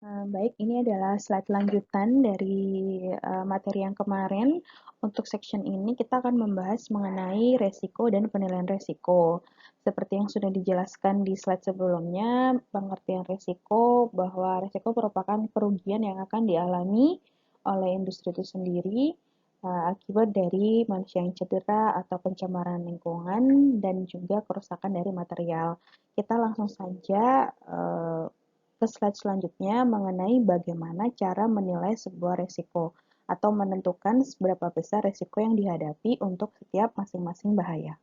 Baik, ini adalah slide lanjutan dari materi yang kemarin. Untuk section ini kita akan membahas mengenai resiko dan penilaian resiko. Seperti yang sudah dijelaskan di slide sebelumnya, pengertian resiko bahwa resiko merupakan kerugian yang akan dialami oleh industri itu sendiri akibat dari manusia yang cedera atau pencemaran lingkungan dan juga kerusakan dari material. Kita langsung saja ke slide selanjutnya mengenai bagaimana cara menilai sebuah resiko atau menentukan seberapa besar resiko yang dihadapi untuk setiap masing-masing bahaya.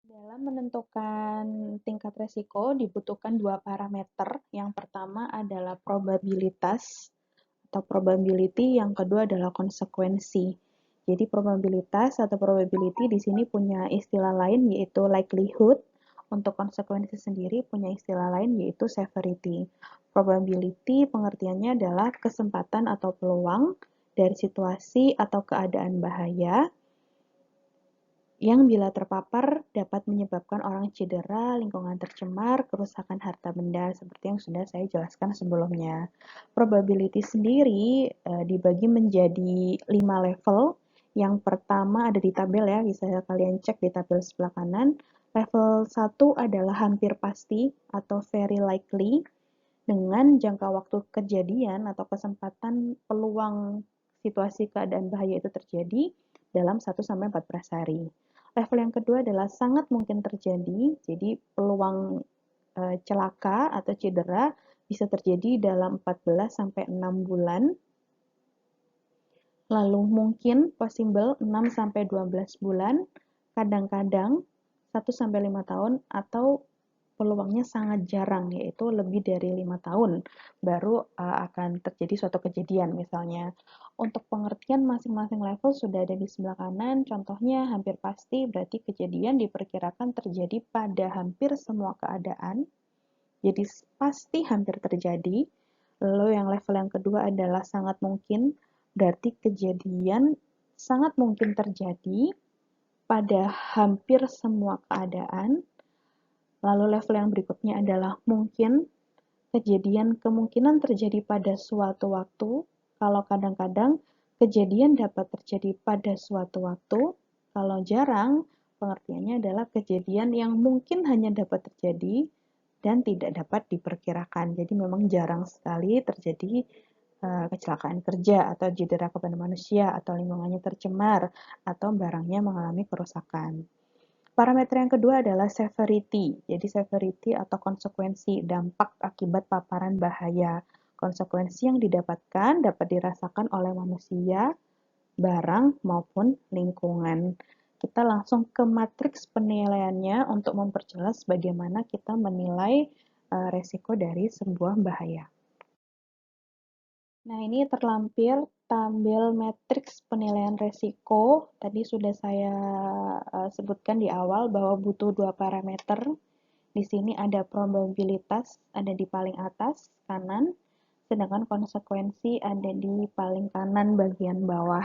Dalam menentukan tingkat resiko dibutuhkan dua parameter. Yang pertama adalah probabilitas atau probability, yang kedua adalah konsekuensi. Jadi probabilitas atau probability di sini punya istilah lain yaitu likelihood. Untuk konsekuensi sendiri punya istilah lain yaitu severity. Probability pengertiannya adalah kesempatan atau peluang dari situasi atau keadaan bahaya yang bila terpapar dapat menyebabkan orang cedera, lingkungan tercemar, kerusakan harta benda, seperti yang sudah saya jelaskan sebelumnya. Probability sendiri dibagi menjadi 5 level. Yang pertama ada di tabel ya, bisa kalian cek di tabel sebelah kanan. Level 1 adalah hampir pasti atau very likely, dengan jangka waktu kejadian atau kesempatan peluang situasi keadaan bahaya itu terjadi dalam 1-14 hari. Level yang kedua adalah sangat mungkin terjadi, jadi peluang celaka atau cedera bisa terjadi dalam 14-6 bulan. Lalu mungkin possible 6-12 bulan, kadang-kadang 1-5 tahun, atau peluangnya sangat jarang, yaitu lebih dari 5 tahun baru akan terjadi suatu kejadian misalnya. Untuk pengertian masing-masing level sudah ada di sebelah kanan, contohnya hampir pasti berarti kejadian diperkirakan terjadi pada hampir semua keadaan, jadi pasti hampir terjadi. Lalu yang level yang kedua adalah sangat mungkin, berarti kejadian sangat mungkin terjadi pada hampir semua keadaan. Lalu level yang berikutnya adalah mungkin, kejadian kemungkinan terjadi pada suatu waktu, kalau kadang-kadang kejadian dapat terjadi pada suatu waktu, kalau jarang pengertiannya adalah kejadian yang mungkin hanya dapat terjadi dan tidak dapat diperkirakan. Jadi memang jarang sekali terjadi kecelakaan kerja atau cedera kepada manusia atau lingkungannya tercemar atau barangnya mengalami kerusakan. Parameter yang kedua adalah severity. Jadi severity atau konsekuensi dampak akibat paparan bahaya. Konsekuensi yang didapatkan dapat dirasakan oleh manusia, barang, maupun lingkungan. Kita langsung ke matriks penilaiannya untuk memperjelas bagaimana kita menilai resiko dari sebuah bahaya. Nah, ini terlampir tabel matriks penilaian resiko. Tadi sudah saya sebutkan di awal bahwa butuh dua parameter. Di sini ada probabilitas, ada di paling atas kanan, sedangkan konsekuensi ada di paling kanan bagian bawah.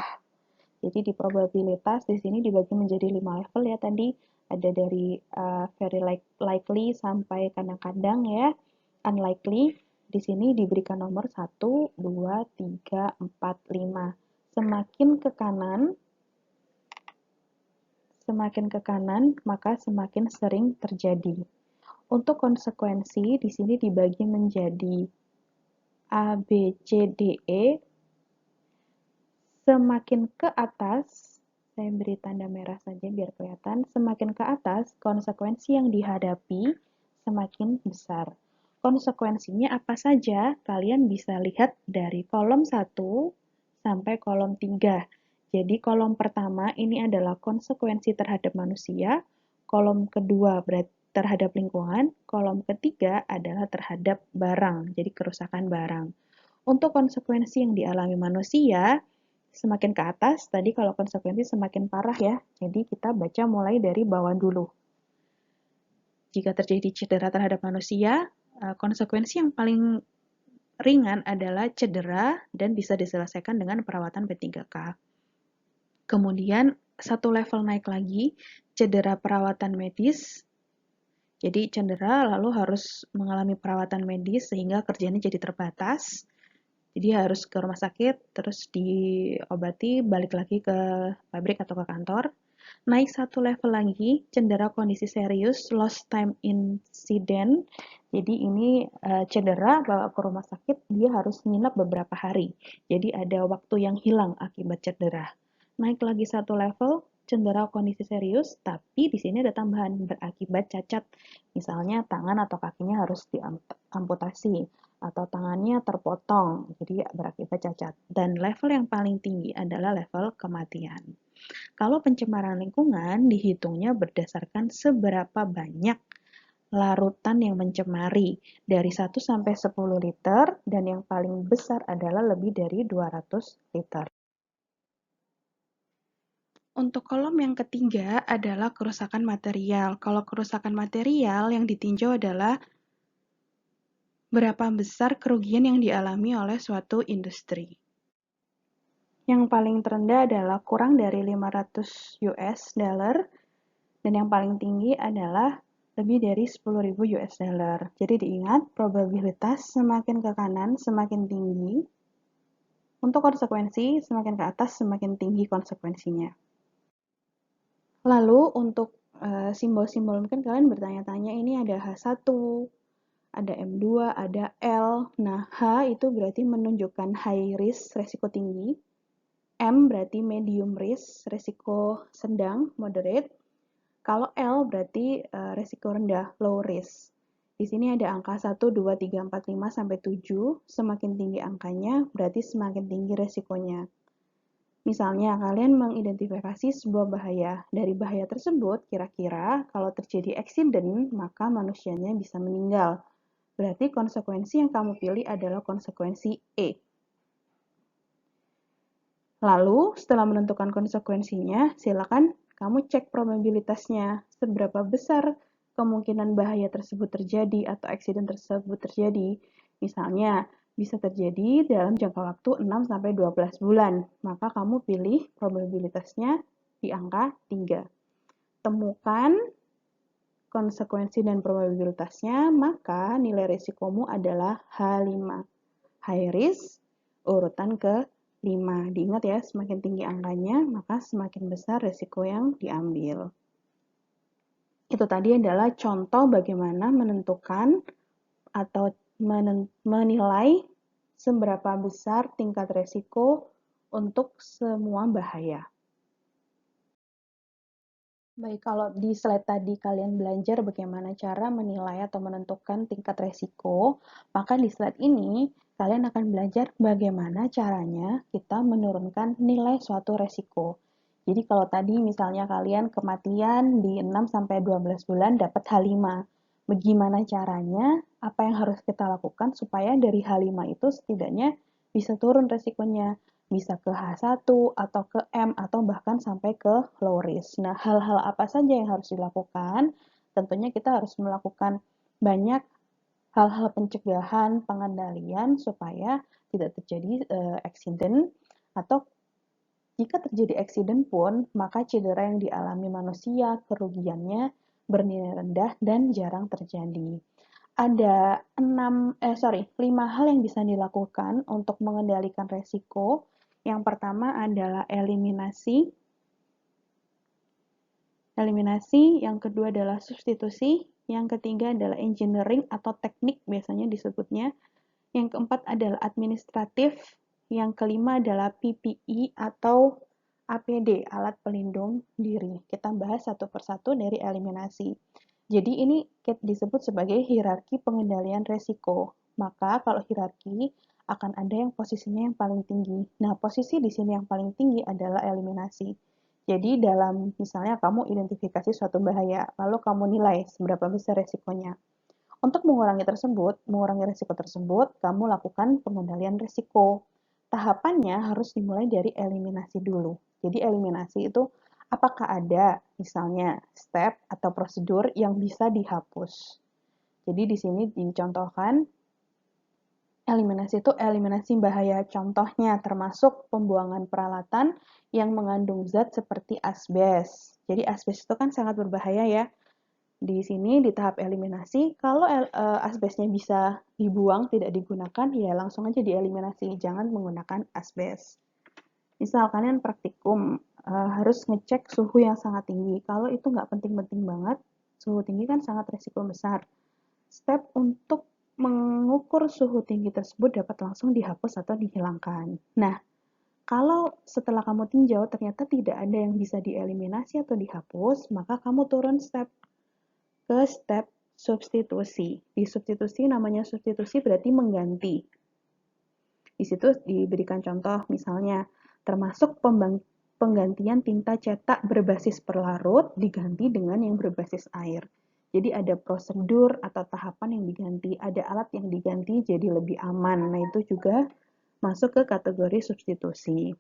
Jadi di probabilitas di sini dibagi menjadi 5 level ya tadi. Ada dari very likely sampai kadang-kadang ya, unlikely. Di sini diberikan nomor 1, 2, 3, 4, 5. Semakin ke kanan, maka semakin sering terjadi. Untuk konsekuensi, di sini dibagi menjadi A, B, C, D, E. Semakin ke atas, saya beri tanda merah saja biar kelihatan, semakin ke atas, konsekuensi yang dihadapi semakin besar. Konsekuensinya apa saja? Kalian bisa lihat dari kolom 1 sampai kolom 3. Jadi kolom pertama ini adalah konsekuensi terhadap manusia, kolom kedua berarti terhadap lingkungan, kolom ketiga adalah terhadap barang, jadi kerusakan barang. Untuk konsekuensi yang dialami manusia, semakin ke atas, tadi kalau konsekuensi semakin parah ya, jadi kita baca mulai dari bawah dulu. Jika terjadi cedera terhadap manusia, konsekuensi yang paling ringan adalah cedera dan bisa diselesaikan dengan perawatan P3K. Kemudian satu level naik lagi, cedera perawatan medis, Jadi cedera lalu harus mengalami perawatan medis sehingga kerjanya jadi terbatas. Jadi harus ke rumah sakit, terus diobati, balik lagi ke pabrik atau ke kantor. Naik satu level lagi, cedera kondisi serius, lost time incident. Jadi ini cedera bawa ke rumah sakit, dia harus nginep beberapa hari. Jadi ada waktu yang hilang akibat cedera. Naik lagi satu level, cedera kondisi serius, tapi di sini ada tambahan berakibat cacat. Misalnya tangan atau kakinya harus diamputasi atau tangannya terpotong, jadi berakibat cacat. Dan level yang paling tinggi adalah level kematian. Kalau pencemaran lingkungan dihitungnya berdasarkan seberapa banyak larutan yang mencemari dari 1 sampai 10 liter dan yang paling besar adalah lebih dari 200 liter. Untuk kolom yang ketiga adalah kerusakan material. Kalau kerusakan material yang ditinjau adalah berapa besar kerugian yang dialami oleh suatu industri. Yang paling terendah adalah kurang dari 500 US dollar dan yang paling tinggi adalah lebih dari 10.000 US dollar. Jadi diingat, probabilitas semakin ke kanan semakin tinggi. Untuk konsekuensi, semakin ke atas semakin tinggi konsekuensinya. Lalu untuk simbol-simbol mungkin kalian bertanya-tanya ini ada H1, ada M2, ada L. Nah, H itu berarti menunjukkan high risk, resiko tinggi. M berarti medium risk, resiko sedang, moderate. Kalau L berarti resiko rendah, low risk. Di sini ada angka 1, 2, 3, 4, 5, sampai 7. Semakin tinggi angkanya, berarti semakin tinggi resikonya. Misalnya, kalian mengidentifikasi sebuah bahaya. Dari bahaya tersebut, kira-kira kalau terjadi accident, maka manusianya bisa meninggal. Berarti konsekuensi yang kamu pilih adalah konsekuensi E. Lalu, setelah menentukan konsekuensinya, silakan kamu cek probabilitasnya. Seberapa besar kemungkinan bahaya tersebut terjadi atau accident tersebut terjadi. Misalnya, bisa terjadi dalam jangka waktu 6-12 bulan. Maka kamu pilih probabilitasnya di angka 3. Temukan konsekuensi dan probabilitasnya, maka nilai risikomu adalah H5. High risk, urutan ke 5. Diingat ya, semakin tinggi angkanya, maka semakin besar risiko yang diambil. Itu tadi adalah contoh bagaimana menentukan atau menilai seberapa besar tingkat risiko untuk semua bahaya. Baik, kalau di slide tadi kalian belajar bagaimana cara menilai atau menentukan tingkat resiko, maka di slide ini kalian akan belajar bagaimana caranya kita menurunkan nilai suatu resiko. Jadi kalau tadi misalnya kalian kematian di 6-12 bulan dapat H5. Bagaimana caranya, apa yang harus kita lakukan supaya dari H5 itu setidaknya bisa turun resikonya, bisa ke H1 atau ke M atau bahkan sampai ke low risk. Nah, hal-hal apa saja yang harus dilakukan? Tentunya kita harus melakukan banyak hal-hal pencegahan, pengendalian supaya tidak terjadi accident atau jika terjadi accident pun, maka cedera yang dialami manusia, kerugiannya bernilai rendah dan jarang terjadi. Ada 5 hal yang bisa dilakukan untuk mengendalikan resiko. Yang pertama adalah eliminasi. Yang kedua adalah substitusi. Yang ketiga adalah engineering atau teknik biasanya disebutnya. Yang keempat adalah administratif. Yang kelima adalah PPE atau APD, alat pelindung diri. Kita bahas satu persatu dari eliminasi. Jadi ini disebut sebagai hierarki pengendalian resiko. Maka kalau hierarki akan ada yang posisinya yang paling tinggi. Nah, posisi di sini yang paling tinggi adalah eliminasi. Jadi dalam misalnya kamu identifikasi suatu bahaya, lalu kamu nilai seberapa besar resikonya. Untuk mengurangi resiko tersebut, kamu lakukan pengendalian resiko. Tahapannya harus dimulai dari eliminasi dulu. Jadi eliminasi itu apakah ada misalnya step atau prosedur yang bisa dihapus. Jadi di sini dicontohkan eliminasi itu eliminasi bahaya, contohnya termasuk pembuangan peralatan yang mengandung zat seperti asbes. Jadi asbes itu kan sangat berbahaya ya. Di sini di tahap eliminasi, kalau asbesnya bisa dibuang, tidak digunakan, ya langsung aja dieliminasi, jangan menggunakan asbes. Misal kalian praktikum, harus ngecek suhu yang sangat tinggi. Kalau itu nggak penting-penting banget, suhu tinggi kan sangat resiko besar. Step untuk mengukur suhu tinggi tersebut dapat langsung dihapus atau dihilangkan. Nah, kalau setelah kamu tinjau ternyata tidak ada yang bisa dieliminasi atau dihapus, maka kamu turun ke step substitusi. Di substitusi namanya substitusi berarti mengganti. Di situ diberikan contoh misalnya termasuk penggantian tinta cetak berbasis pelarut diganti dengan yang berbasis air. Jadi ada prosedur atau tahapan yang diganti, ada alat yang diganti jadi lebih aman. Nah itu juga masuk ke kategori substitusi.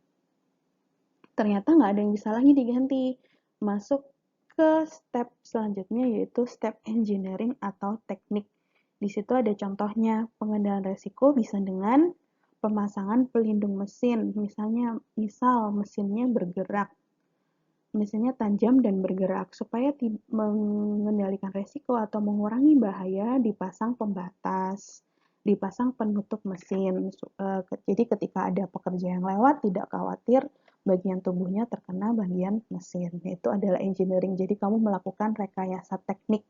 Ternyata nggak ada yang bisa lagi diganti. Masuk ke step selanjutnya yaitu step engineering atau teknik. Di situ ada contohnya, pengendalian resiko bisa dengan pemasangan pelindung mesin. Misal mesinnya bergerak, mesinnya tajam dan bergerak. Supaya mengendalikan resiko atau mengurangi bahaya, dipasang pembatas, dipasang penutup mesin. Jadi ketika ada pekerja yang lewat, tidak khawatir bagian tubuhnya terkena bagian mesin. Itu adalah engineering. Jadi kamu melakukan rekayasa teknik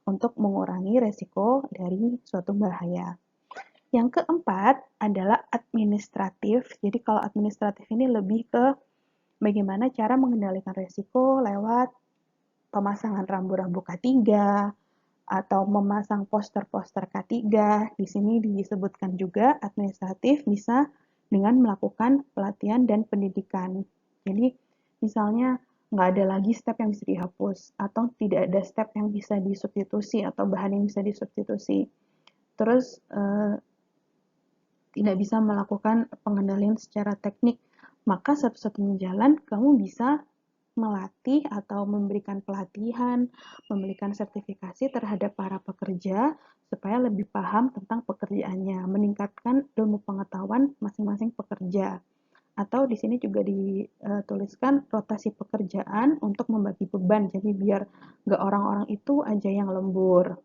untuk mengurangi resiko dari suatu bahaya. Yang keempat adalah administratif. Jadi kalau administratif ini lebih ke bagaimana cara mengendalikan resiko lewat pemasangan rambu-rambu K3 atau memasang poster-poster K3. Di sini disebutkan juga administratif bisa dengan melakukan pelatihan dan pendidikan. Jadi misalnya nggak ada lagi step yang bisa dihapus atau tidak ada step yang bisa disubstitusi atau bahan yang bisa disubstitusi. Terus tidak bisa melakukan pengendalian secara teknik, maka satu-satunya jalan kamu bisa melatih atau memberikan pelatihan, memberikan sertifikasi terhadap para pekerja supaya lebih paham tentang pekerjaannya, meningkatkan ilmu pengetahuan masing-masing pekerja. Atau di sini juga dituliskan rotasi pekerjaan untuk membagi beban, jadi biar nggak orang-orang itu aja yang lembur.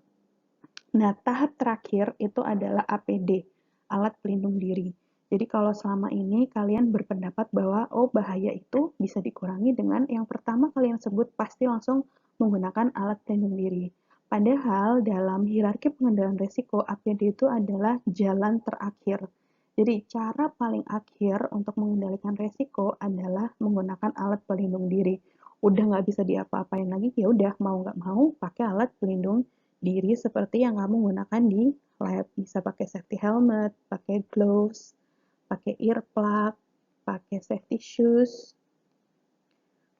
Nah, tahap terakhir itu adalah APD, alat pelindung diri. Jadi kalau selama ini kalian berpendapat bahwa bahaya itu bisa dikurangi dengan yang pertama kalian sebut pasti langsung menggunakan alat pelindung diri. Padahal dalam hierarki pengendalian risiko, APD itu adalah jalan terakhir. Jadi cara paling akhir untuk mengendalikan risiko adalah menggunakan alat pelindung diri. Udah nggak bisa diapa-apain lagi, ya udah mau nggak mau pakai alat pelindung diri seperti yang kamu gunakan di lab. Bisa pakai safety helmet, pakai gloves, pakai earplug, pakai safety shoes,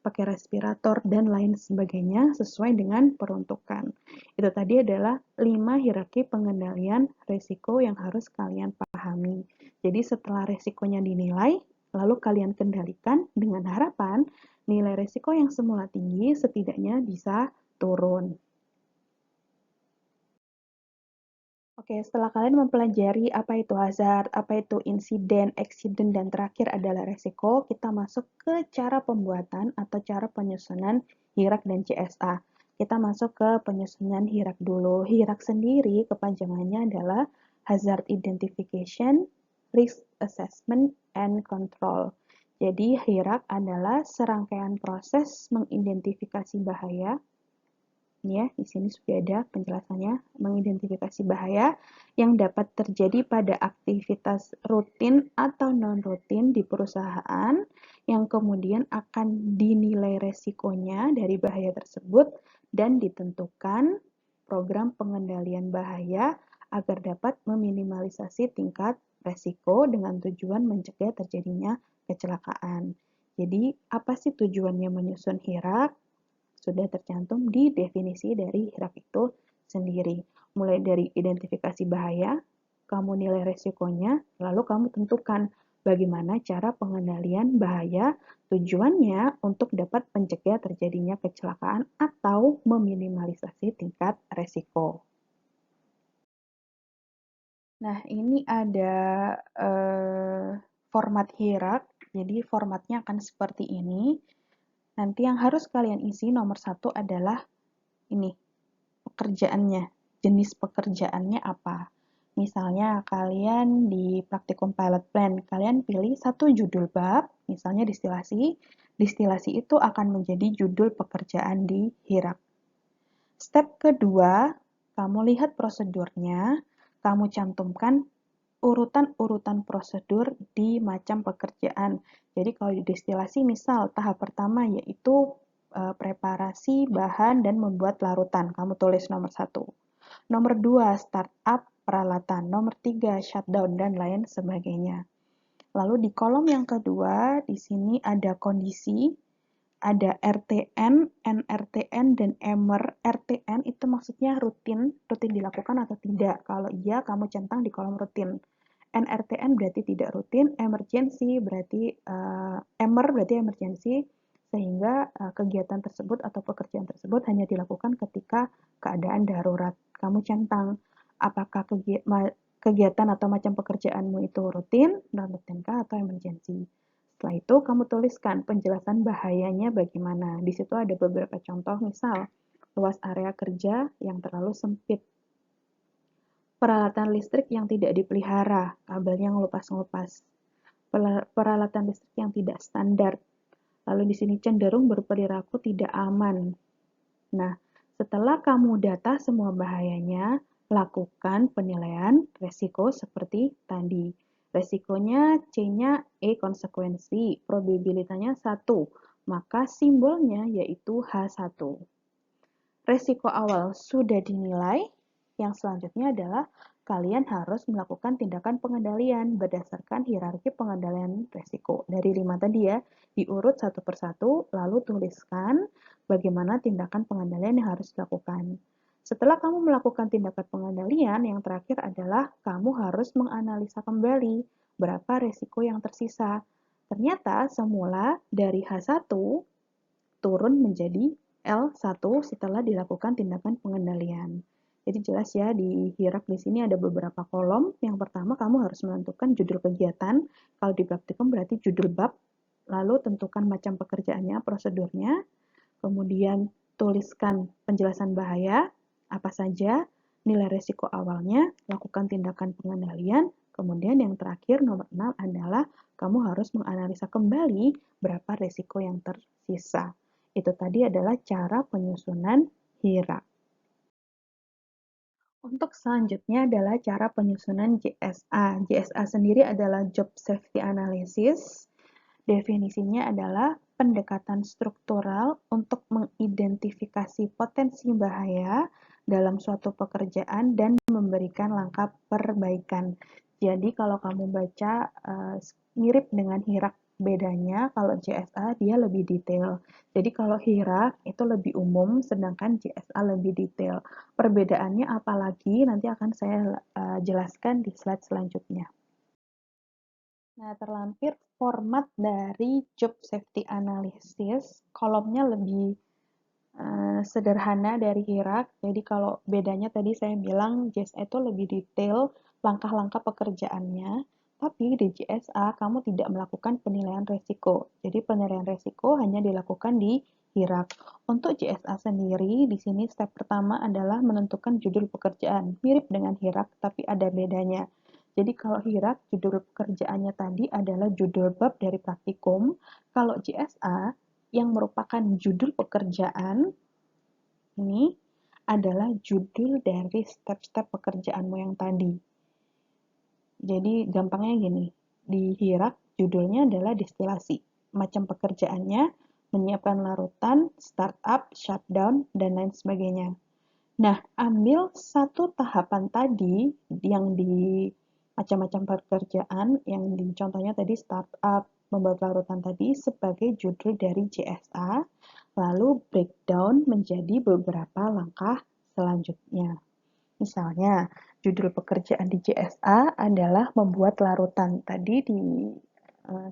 pakai respirator, dan lain sebagainya sesuai dengan peruntukan. Itu tadi adalah 5 hierarki pengendalian risiko yang harus kalian pahami. Jadi setelah risikonya dinilai, lalu kalian kendalikan dengan harapan nilai risiko yang semula tinggi setidaknya bisa turun. Oke, setelah kalian mempelajari apa itu hazard, apa itu insiden, accident, dan terakhir adalah resiko, kita masuk ke cara pembuatan atau cara penyusunan HIRAK dan CSA. Kita masuk ke penyusunan HIRAK dulu. HIRAK sendiri kepanjangannya adalah Hazard Identification, Risk Assessment, and Control. Jadi HIRAK adalah serangkaian proses mengidentifikasi bahaya. Ya, di sini sudah ada penjelasannya, mengidentifikasi bahaya yang dapat terjadi pada aktivitas rutin atau non-rutin di perusahaan yang kemudian akan dinilai resikonya dari bahaya tersebut dan ditentukan program pengendalian bahaya agar dapat meminimalisasi tingkat resiko dengan tujuan mencegah terjadinya kecelakaan. Jadi, apa sih tujuannya menyusun HIRAK? Sudah tercantum di definisi dari HIRAK itu sendiri. Mulai dari identifikasi bahaya, kamu nilai resikonya, lalu kamu tentukan bagaimana cara pengendalian bahaya, tujuannya untuk dapat mencegah terjadinya kecelakaan atau meminimalisasi tingkat resiko. Nah, ini ada format HIRAK, jadi formatnya akan seperti ini. Nanti yang harus kalian isi nomor 1 adalah ini, pekerjaannya, jenis pekerjaannya apa. Misalnya kalian di praktikum pilot plan, kalian pilih satu judul bab, misalnya distilasi. Distilasi itu akan menjadi judul pekerjaan di HIRAK. Step kedua, kamu lihat prosedurnya, kamu cantumkan urutan-urutan prosedur di macam pekerjaan. Jadi kalau di destilasi misal tahap pertama yaitu preparasi bahan dan membuat larutan. Kamu tulis nomor 1. Nomor 2 startup peralatan. Nomor 3 shutdown dan lain sebagainya. Lalu di kolom yang kedua di sini ada kondisi, ada RTN, NRTN, dan EMER. RTN itu maksudnya rutin dilakukan atau tidak. Kalau iya, kamu centang di kolom rutin. NRTN berarti tidak rutin, emergency berarti EMER berarti emergency, sehingga kegiatan tersebut atau pekerjaan tersebut hanya dilakukan ketika keadaan darurat. Kamu centang apakah kegiatan atau macam pekerjaanmu itu rutin, non-rutinkah, atau emergency. Setelah itu kamu tuliskan penjelasan bahayanya bagaimana. Di situ ada beberapa contoh, misal luas area kerja yang terlalu sempit, peralatan listrik yang tidak dipelihara, kabelnya ngelupas-ngelupas, peralatan listrik yang tidak standar. Lalu di sini cenderung berperilaku tidak aman. Nah, setelah kamu data semua bahayanya, lakukan penilaian resiko seperti tadi. Resikonya C-nya E konsekuensi, probabilitasnya 1, maka simbolnya yaitu H1. Resiko awal sudah dinilai, yang selanjutnya adalah kalian harus melakukan tindakan pengendalian berdasarkan hierarki pengendalian resiko. Dari 5 tadi ya, diurut satu persatu, lalu tuliskan bagaimana tindakan pengendalian yang harus dilakukan. Setelah kamu melakukan tindakan pengendalian, yang terakhir adalah kamu harus menganalisa kembali berapa resiko yang tersisa. Ternyata semula dari H1 turun menjadi L1 setelah dilakukan tindakan pengendalian. Jadi jelas ya, di hierarki di sini ada beberapa kolom. Yang pertama, kamu harus menentukan judul kegiatan. Kalau di praktikum berarti judul bab. Lalu tentukan macam pekerjaannya, prosedurnya. Kemudian tuliskan penjelasan bahaya, apa saja, nilai resiko awalnya, lakukan tindakan pengendalian. Kemudian yang terakhir, nomor 6 adalah kamu harus menganalisa kembali berapa resiko yang tersisa. Itu tadi adalah cara penyusunan HIRAK. Untuk selanjutnya adalah cara penyusunan JSA. JSA sendiri adalah Job Safety Analysis. Definisinya adalah pendekatan struktural untuk mengidentifikasi potensi bahaya dalam suatu pekerjaan dan memberikan langkah perbaikan. Jadi kalau kamu baca mirip dengan HIRAK, bedanya kalau JSA dia lebih detail. Jadi kalau HIRAK itu lebih umum, sedangkan JSA lebih detail. Perbedaannya apalagi nanti akan saya jelaskan di slide selanjutnya. Nah, terlampir format dari Job Safety Analysis, kolomnya lebih sederhana dari HIRAK. Jadi kalau bedanya tadi saya bilang JSA itu lebih detail langkah-langkah pekerjaannya, tapi di JSA kamu tidak melakukan penilaian resiko. Jadi penilaian resiko hanya dilakukan di HIRAK. Untuk JSA sendiri, di sini step pertama adalah menentukan judul pekerjaan. Mirip dengan HIRAK, tapi ada bedanya. Jadi kalau HIRAK, judul pekerjaannya tadi adalah judul bab dari praktikum. Kalau JSA, yang merupakan judul pekerjaan, ini adalah judul dari step-step pekerjaanmu yang tadi. Jadi gampangnya gini, di HIRAK judulnya adalah destilasi. Macam pekerjaannya, menyiapkan larutan, startup, shutdown, dan lain sebagainya. Nah, ambil satu tahapan tadi yang di macam-macam pekerjaan, yang di contohnya tadi startup, membuat larutan tadi sebagai judul dari JSA, lalu breakdown menjadi beberapa langkah selanjutnya. Misalnya, judul pekerjaan di JSA adalah membuat larutan. Tadi di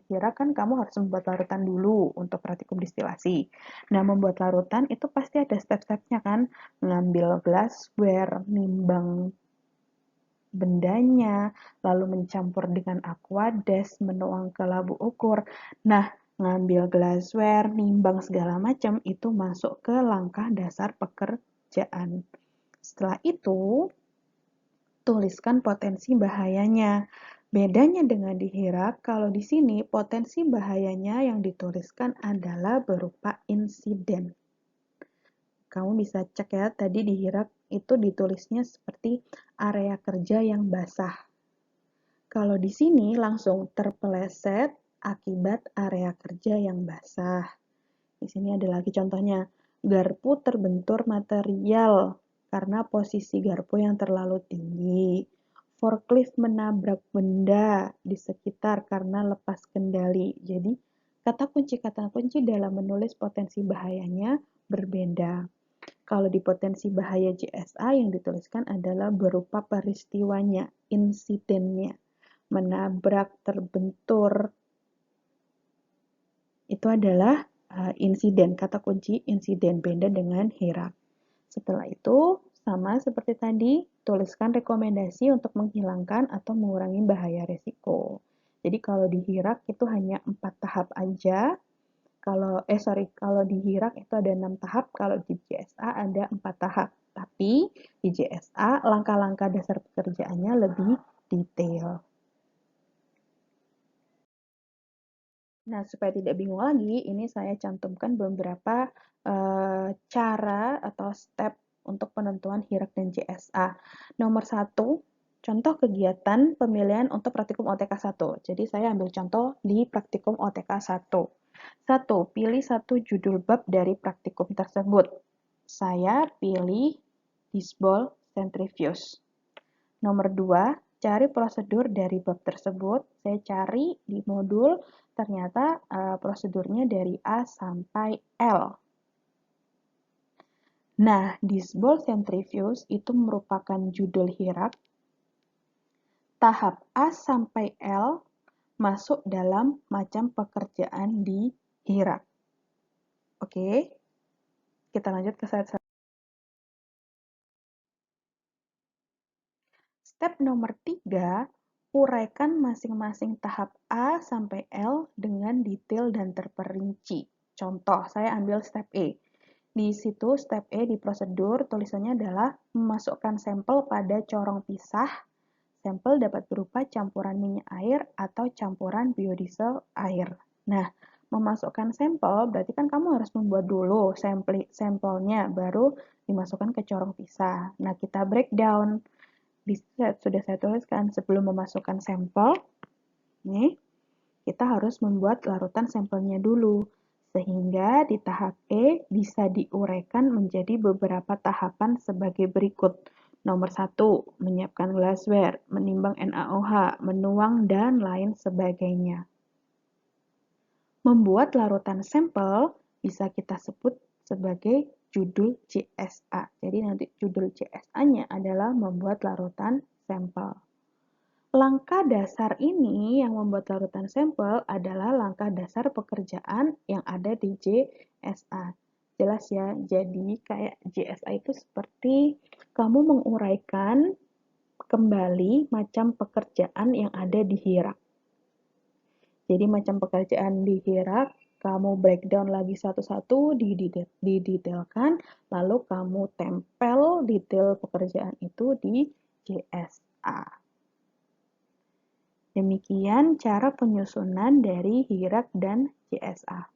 kira kan kamu harus membuat larutan dulu untuk praktikum distilasi. Nah, membuat larutan itu pasti ada step-stepnya kan, mengambil glassware, nimbang bendanya, lalu mencampur dengan aquades, menuang ke labu ukur. Nah, ngambil glassware, nimbang segala macam itu masuk ke langkah dasar pekerjaan. Setelah itu, tuliskan potensi bahayanya. Bedanya dengan di HIRAK, kalau di sini potensi bahayanya yang dituliskan adalah berupa insiden. Kamu bisa cek ya, tadi di HIRAK itu ditulisnya seperti area kerja yang basah. Kalau di sini langsung terpeleset akibat area kerja yang basah. Di sini ada lagi contohnya, garpu terbentur material karena posisi garpu yang terlalu tinggi. Forklift menabrak benda di sekitar karena lepas kendali. Jadi, kata kunci dalam menulis potensi bahayanya berbeda. Kalau di potensi bahaya JSA yang dituliskan adalah berupa peristiwanya, insidennya. Menabrak, terbentur, itu adalah insiden, kata kunci insiden, beda dengan HIRAK. Setelah itu, sama seperti tadi, tuliskan rekomendasi untuk menghilangkan atau mengurangi bahaya resiko. Jadi kalau di HIRAK itu hanya 4 tahap aja. Kalau di HIRAK itu ada 6 tahap, kalau di JSA ada 4 tahap. Tapi di JSA langkah-langkah dasar pekerjaannya lebih detail. Nah, supaya tidak bingung lagi, ini saya cantumkan beberapa cara atau step untuk penentuan HIRAK dan JSA. Nomor 1, contoh kegiatan pemilihan untuk praktikum OTK 1. Jadi saya ambil contoh di praktikum OTK 1. 1. Pilih satu judul bab dari praktikum tersebut. Saya pilih disbol centrifuge. Nomor 2, cari prosedur dari bab tersebut. Saya cari di modul, ternyata prosedurnya dari A sampai L. Nah, disbol centrifuge itu merupakan judul HIRAK. Tahap A sampai L masuk dalam macam pekerjaan di HIRAK. Oke, kita lanjut ke slide. Step nomor 3, uraikan masing-masing tahap A sampai L dengan detail dan terperinci. Contoh, saya ambil step E. Di situ step E di prosedur tulisannya adalah memasukkan sampel pada corong pisah. Sampel dapat berupa campuran minyak air atau campuran biodiesel air. Nah, memasukkan sampel berarti kan kamu harus membuat dulu sampelnya, baru dimasukkan ke corong pisah. Nah, kita breakdown. Sudah saya tuliskan sebelum memasukkan sampel, nih, kita harus membuat larutan sampelnya dulu. Sehingga di tahap E bisa diuraikan menjadi beberapa tahapan sebagai berikut. Nomor 1, menyiapkan glassware, menimbang NaOH, menuang, dan lain sebagainya. Membuat larutan sampel bisa kita sebut sebagai judul JSA. Jadi nanti judul JSA-nya adalah membuat larutan sampel. Langkah dasar ini yang membuat larutan sampel adalah langkah dasar pekerjaan yang ada di JSA. Jelas ya, jadi kayak JSA itu seperti kamu menguraikan kembali macam pekerjaan yang ada di HIRAK. Jadi macam pekerjaan di HIRAK, kamu breakdown lagi satu-satu, didetailkan, lalu kamu tempel detail pekerjaan itu di JSA. Demikian cara penyusunan dari HIRAK dan JSA.